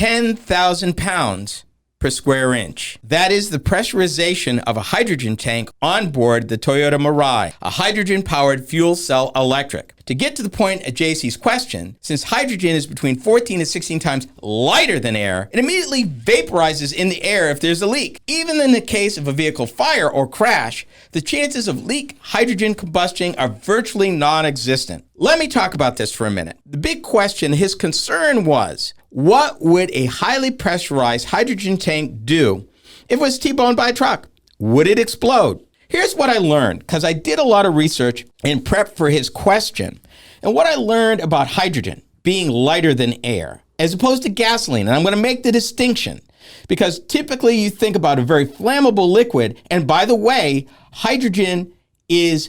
10,000 pounds per square inch. That is the pressurization of a hydrogen tank on board the Toyota Mirai, a hydrogen-powered fuel cell electric. To get to the point of JC's question, since hydrogen is between 14 and 16 times lighter than air, it immediately vaporizes in the air if there's a leak. Even in the case of a vehicle fire or crash, the chances of leak hydrogen combustion are virtually non-existent. Let me talk about this for a minute. The big question, his concern was, what would a highly pressurized hydrogen tank do if it was T-boned by a truck? Would it explode? Here's what I learned, because I did a lot of research in prep for his question. And what I learned about hydrogen being lighter than air, as opposed to gasoline. And I'm going to make the distinction, because typically you think about a very flammable liquid. And by the way, hydrogen is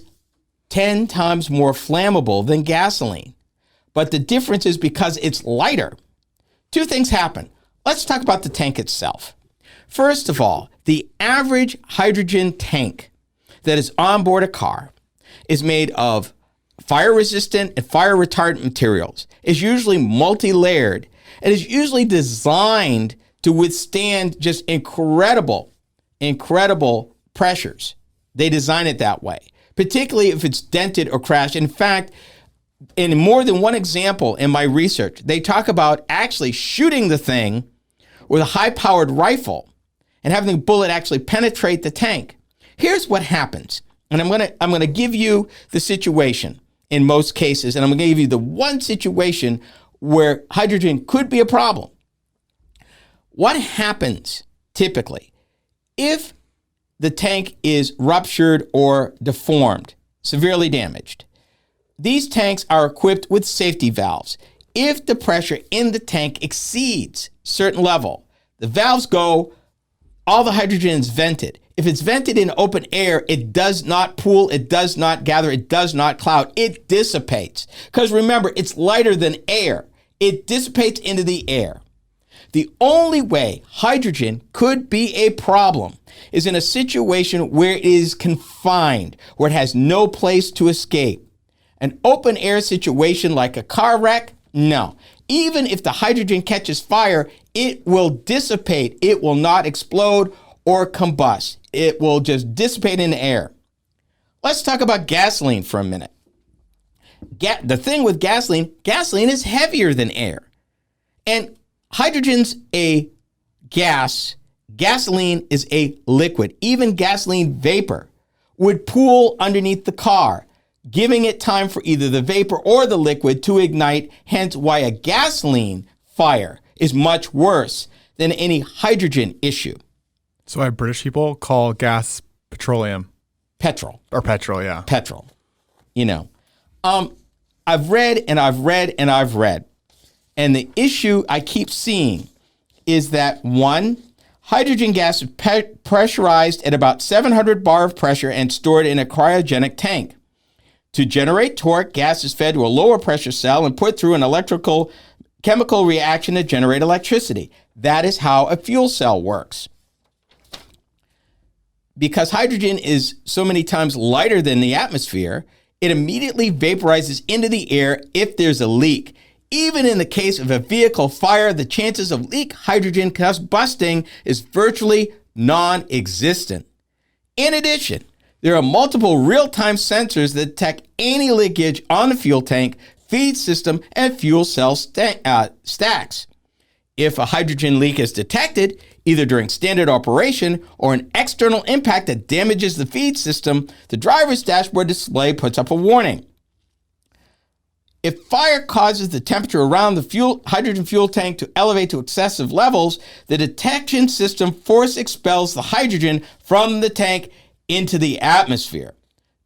10 times more flammable than gasoline. But the difference is because it's lighter. Two things happen. Let's talk about the tank itself. First of all, the average hydrogen tank that is on board a car is made of fire-resistant and fire-retardant materials. It's usually multi-layered and is usually designed to withstand just incredible pressures. They design it that way, particularly if it's dented or crashed. In fact, in more than one example in my research, they talk about actually shooting the thing with a high-powered rifle and having the bullet actually penetrate the tank. Here's what happens, and I'm gonna give you the situation in most cases, and I'm gonna give you the one situation where hydrogen could be a problem. What happens typically if the tank is ruptured or deformed, severely damaged? These tanks are equipped with safety valves. If the pressure in the tank exceeds a certain level, the valves go, all the hydrogen is vented. If it's vented in open air, it does not pool, it does not gather, it does not cloud, it dissipates. Because remember, it's lighter than air. It dissipates into the air. The only way hydrogen could be a problem is in a situation where it is confined, where it has no place to escape. An open air situation like a car wreck, no. Even if the hydrogen catches fire, it will dissipate. It will not explode or combust. It will just dissipate in the air. Let's talk about gasoline for a minute. The thing with gasoline is heavier than air. And hydrogen's a gas. Gasoline is a liquid. Even gasoline vapor would pool underneath the car, giving it time for either the vapor or the liquid to ignite, hence why a gasoline fire is much worse than any hydrogen issue. So why British people call gas petroleum? Petrol. Or petrol, yeah. Petrol. You know. I've read and I've read and I've read. And the issue I keep seeing is that, one, hydrogen gas is pressurized at about 700 bar of pressure and stored in a cryogenic tank. To generate torque, gas is fed to a lower pressure cell and put through an electrical chemical reaction to generate electricity. That is how a fuel cell works. Because hydrogen is so many times lighter than the atmosphere, it immediately vaporizes into the air if there's a leak. Even in the case of a vehicle fire, the chances of leak hydrogen combusting is virtually non-existent. In addition, there are multiple real-time sensors that detect any leakage on the fuel tank, feed system, and fuel cell stacks. If a hydrogen leak is detected, either during standard operation or an external impact that damages the feed system, the driver's dashboard display puts up a warning. If fire causes the temperature around the hydrogen fuel tank to elevate to excessive levels, the detection system force expels the hydrogen from the tank into the atmosphere.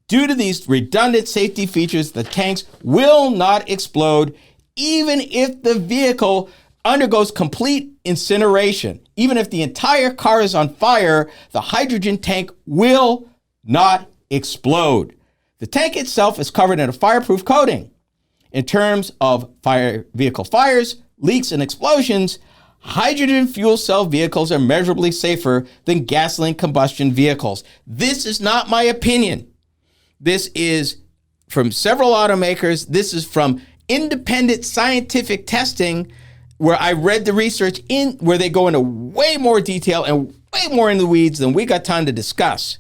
Due to these redundant safety features, the tanks will not explode even if the vehicle undergoes complete incineration. Even if the entire car is on fire, the hydrogen tank will not explode. The tank itself is covered in a fireproof coating. In terms of vehicle fires, leaks, and explosions, hydrogen fuel cell vehicles are measurably safer than gasoline combustion vehicles. This is not my opinion. This is from several automakers. This is from independent scientific testing where I read the research in where they go into way more detail and way more in the weeds than we got time to discuss.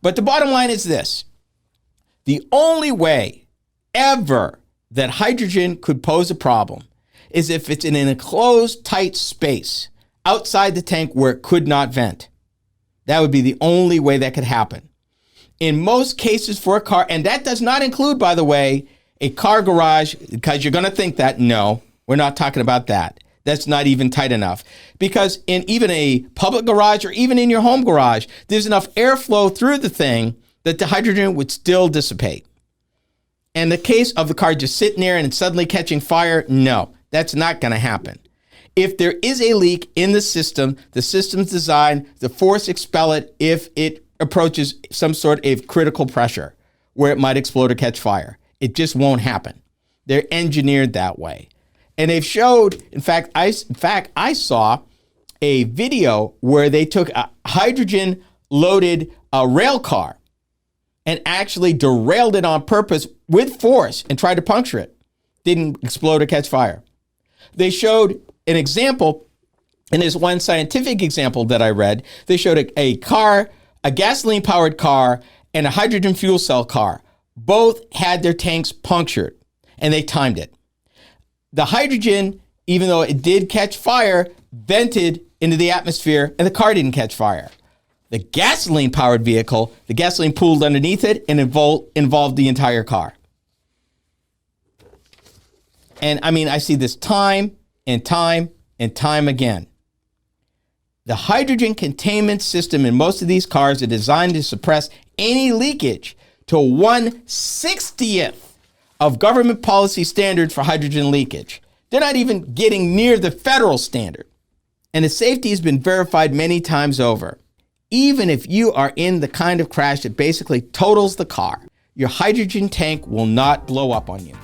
But the bottom line is this. The only way ever that hydrogen could pose a problem is if it's in an enclosed, tight space outside the tank where it could not vent. That would be the only way that could happen. In most cases for a car, and that does not include, by the way, a car garage, because you're going to think that, no, we're not talking about that. That's not even tight enough. Because in even a public garage or even in your home garage, there's enough airflow through the thing that the hydrogen would still dissipate. And the case of the car just sitting there and suddenly catching fire, no, that's not going to happen. If there is a leak in the system's designed to force expel it if it approaches some sort of critical pressure where it might explode or catch fire. It just won't happen. They're engineered that way. And they've showed, in fact, I saw a video where they took a hydrogen-loaded rail car and actually derailed it on purpose with force and tried to puncture it. Didn't explode or catch fire. They showed an example, and there's one scientific example that I read. They showed a car, a gasoline-powered car, and a hydrogen fuel cell car. Both had their tanks punctured, and they timed it. The hydrogen, even though it did catch fire, vented into the atmosphere, and the car didn't catch fire. The gasoline-powered vehicle, the gasoline pooled underneath it and involved the entire car. And I mean, I see this time and time and time again. The hydrogen containment system in most of these cars are designed to suppress any leakage to 1/60th of government policy standards for hydrogen leakage. They're not even getting near the federal standard. And the safety has been verified many times over. Even if you are in the kind of crash that basically totals the car, your hydrogen tank will not blow up on you.